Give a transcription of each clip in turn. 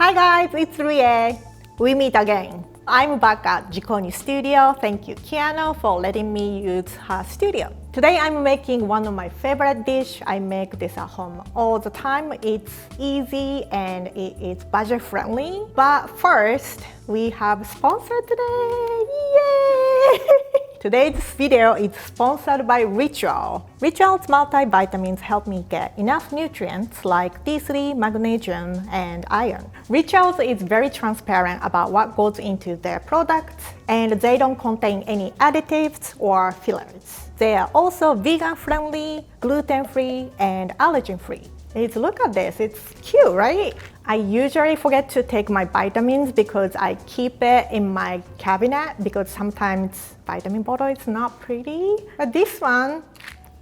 Hi guys, it's Rie. We meet again. I'm back at Jikoni Studio. Thank you, Kiano, for letting me use her studio. Today I'm making one of my favorite dish. I make this at home all the time. It's easy and it's budget friendly. But first, we have sponsor today. Yay! Today's video is sponsored by Ritual. Ritual's multivitamins help me get enough nutrients like D3, magnesium, and iron. Ritual is very transparent about what goes into their products, and they don't contain any additives or fillers. They are also vegan-friendly, gluten-free, and allergen-free. Look at this, it's cute, right? I usually forget to take my vitamins because I keep it in my cabinet because sometimes vitamin bottle is not pretty. But this one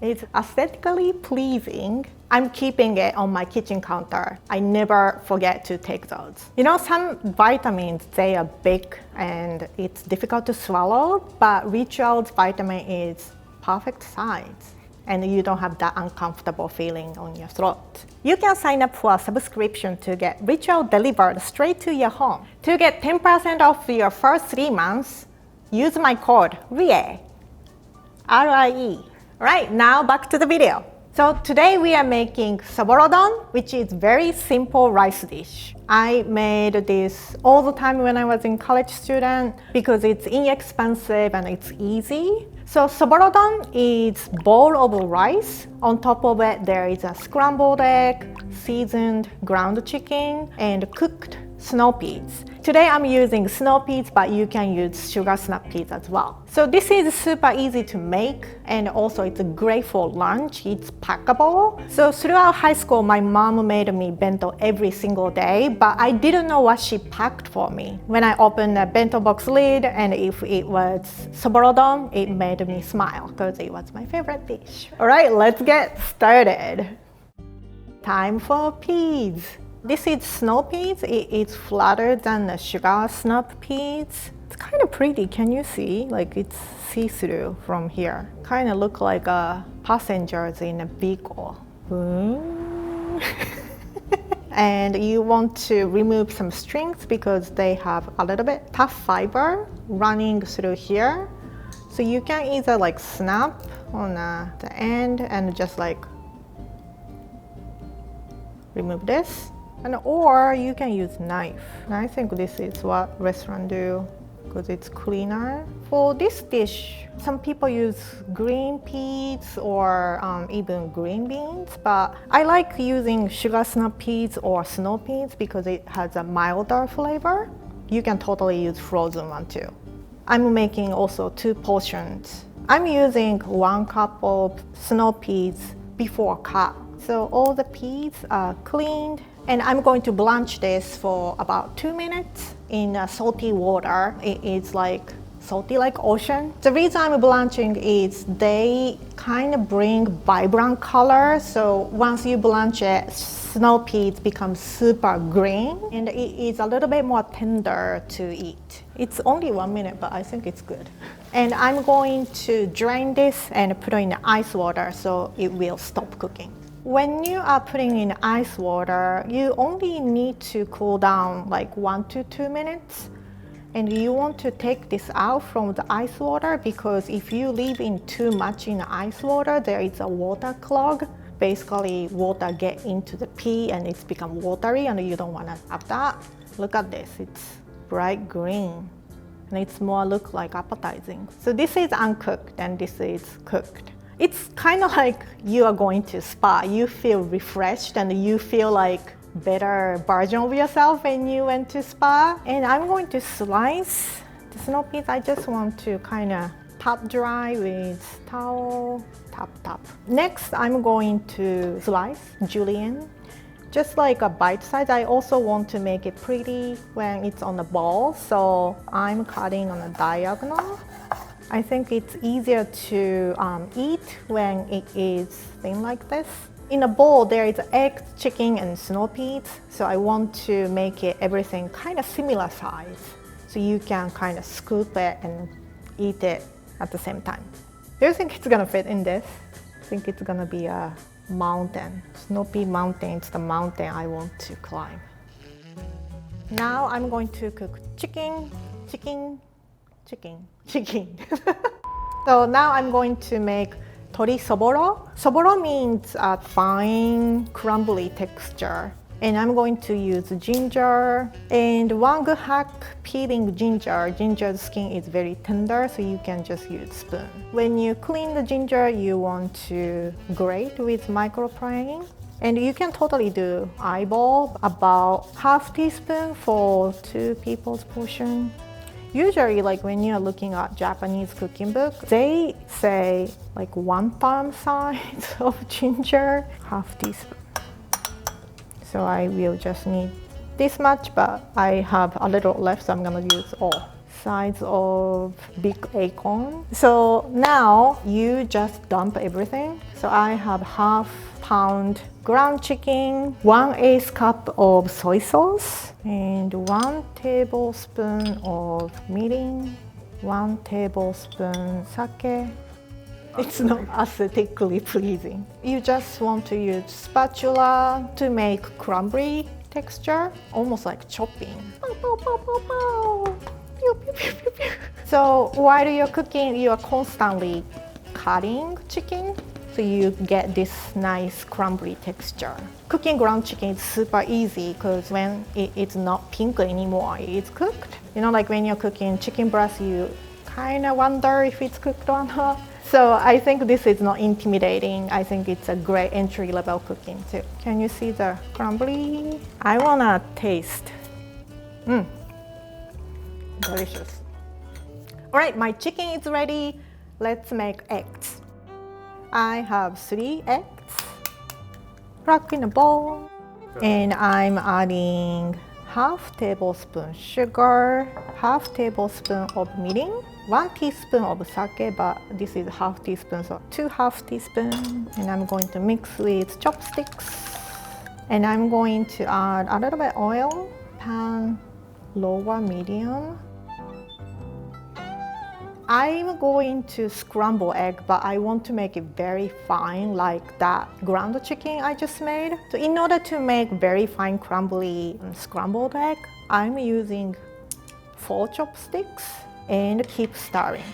is aesthetically pleasing. I'm keeping it on my kitchen counter. I never forget to take those. You know, some vitamins, they are big and it's difficult to swallow, but Ritual's vitamin is perfect size, and you don't have that uncomfortable feeling on your throat. You can sign up for a subscription to get Ritual delivered straight to your home. To get 10% off your first 3 months, use my code RIE, R-I-E. Right, now back to the video. So today we are making Soborodon, which is very simple rice dish. I made this all the time when I was in college student because it's inexpensive and it's easy. So Soborodon is bowl of rice. On top of it, there is a scrambled egg, seasoned ground chicken, and cooked snow peas. Today I'm using snow peas, but you can use sugar snap peas as well. So this is super easy to make, and also it's great for lunch. It's packable. So throughout high school, my mom made me bento every single day, but I didn't know what she packed for me. When I opened the bento box lid, and if it was Soborodon, it made me smile because it was my favorite dish. All right, let's get started. Time for peas. This is snow peas. It is flatter than the sugar snap peas. It's kind of pretty, can you see? Like it's see-through from here. Kind of look like passengers in a vehicle. And you want to remove some strings because they have a little bit tough fiber running through here. So you can either like snap on the end and just like remove this. Or you can use knife. And I think this is what restaurants do because it's cleaner. For this dish, some people use green peas or even green beans, but I like using sugar snap peas or snow peas because it has a milder flavor. You can totally use frozen one too. I'm making also 2 portions. I'm using 1 cup of snow peas before cut. So all the peas are cleaned. And I'm going to blanch this for about 2 minutes in salty water. It's like salty like ocean. The reason I'm blanching is they kind of bring vibrant color. So once you blanch it, snow peas become super green and it is a little bit more tender to eat. It's only 1 minute, but I think it's good. And I'm going to drain this and put it in ice water so it will stop cooking. When you are putting in ice water, you only need to cool down like 1 to 2 minutes. And you want to take this out from the ice water because if you leave in too much in ice water, there is a water clog. Basically, water get into the pea and it's become watery and you don't want to have that. Look at this, it's bright green and it's more look like appetizing. So this is uncooked and this is cooked. It's kind of like you are going to spa. You feel refreshed and you feel like better version of yourself when you went to spa. And I'm going to slice the snow peas. I just want to kind of top dry with towel, top. Next, I'm going to slice julienne. Just like a bite size, I also want to make it pretty when it's on the ball. So I'm cutting on a diagonal. I think it's easier to eat when it is thin like this. In a bowl, there is egg, chicken, and snow peas. So I want to make it everything kind of similar size. So you can kind of scoop it and eat it at the same time. Do you think it's gonna fit in this? I think it's gonna be a mountain. Snow pea mountain, it's the mountain I want to climb. Now I'm going to cook chicken. So now I'm going to make tori soboro. Soboro means a fine crumbly texture. And I'm going to use ginger. And one good hack peeling ginger. Ginger's skin is very tender, so you can just use spoon. When you clean the ginger, you want to grate with microplane. And you can totally do eyeball, about half teaspoon for 2 people's portion. Usually, like when you're looking at Japanese cooking book, they say like 1 thumb size of ginger, half teaspoon. So I will just need this much, but I have a little left, so I'm gonna use all. Size of big acorn. So now you just dump everything. So I have half pound ground chicken, 1/8 cup of soy sauce, and 1 tablespoon of mirin, 1 tablespoon sake. It's not aesthetically pleasing. You just want to use spatula to make crumbly texture, almost like chopping. So while you're cooking, you are constantly cutting chicken, so you get this nice crumbly texture. Cooking ground chicken is super easy because when it's not pink anymore, it's cooked. You know, like when you're cooking chicken breast, you kind of wonder if it's cooked or not. So I think this is not intimidating. I think it's a great entry-level cooking too. Can you see the crumbly? I wanna taste. Delicious. All right, my chicken is ready. Let's make eggs. I have 3 eggs, cracked in a bowl, and I'm adding half tablespoon sugar, half tablespoon of mirin, 1 teaspoon of sake, but this is half teaspoon, so 2 half teaspoons. And I'm going to mix with chopsticks. And I'm going to add a little bit oil, pan lower medium. I'm going to scramble egg, but I want to make it very fine, like that ground chicken I just made. So in order to make very fine crumbly scrambled egg, I'm using 4 chopsticks and keep stirring.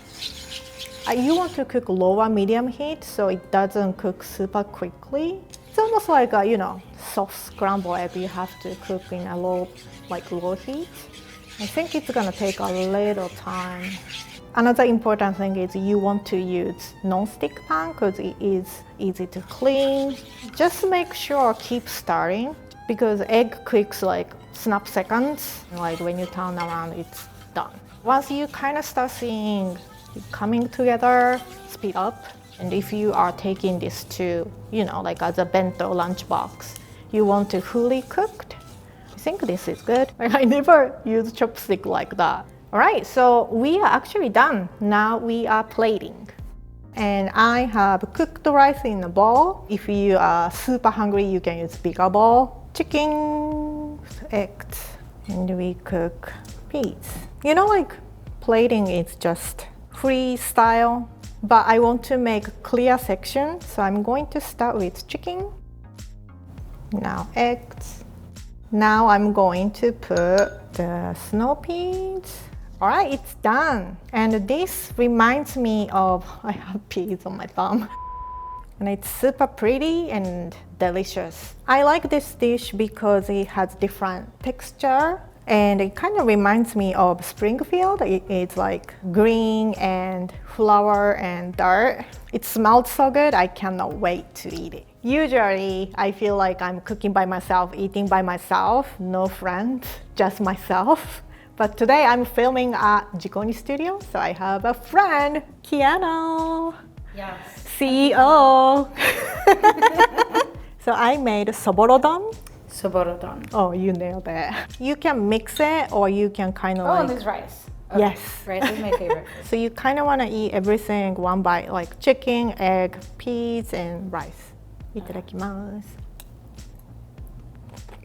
You want to cook lower medium heat so it doesn't cook super quickly. It's almost like a, soft scrambled egg you have to cook in a low heat. I think it's gonna take a little time. Another important thing is you want to use non-stick pan because it is easy to clean. Just make sure keep stirring because egg cooks like snap seconds. Like when you turn around, it's done. Once you kind of start seeing it coming together, speed up. And if you are taking this to, like as a bento lunchbox, you want to fully cooked. I think this is good. I never use chopstick like that. All right, so we are actually done. Now we are plating. And I have cooked rice in a bowl. If you are super hungry, you can use bigger bowl. Chicken, eggs, and we cook peas. Like plating is just freestyle, but I want to make clear section. So I'm going to start with chicken. Now eggs. Now I'm going to put the snow peas. All right, it's done. And this reminds me of, I have peas on my thumb. And it's super pretty and delicious. I like this dish because it has different texture and it kind of reminds me of Springfield. It's like green and flour and dirt. It smells so good, I cannot wait to eat it. Usually, I feel like I'm cooking by myself, eating by myself, no friends, just myself. But today I'm filming at Jikoni Studio, so I have a friend, Kiano. Yes. CEO. So I made Soborodon. Soborodon. Oh, you nailed it. You can mix it or you can kind of and there's rice. Okay. Yes. Rice is my favorite. So you kind of want to eat everything one bite, like chicken, egg, peas, and rice. Itadakimasu.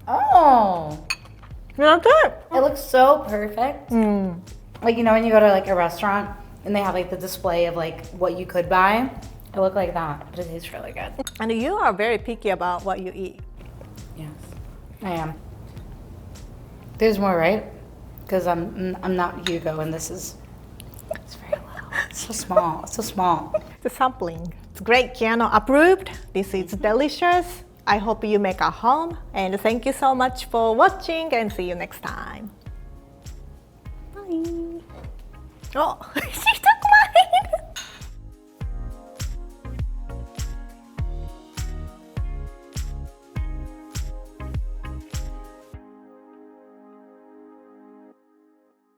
Oh. That's it. It looks so perfect. Like, when you go to like a restaurant and they have like the display of like what you could buy, it looked like that, but it tastes really good. And you are very picky about what you eat. Yes, I am. There's more, right? Because I'm not Hugo, and it's very low. It's so small. It's so small. The sampling. It's great. Keanu approved. This is delicious. I hope you make at home. And thank you so much for watching and see you next time. Bye. Oh,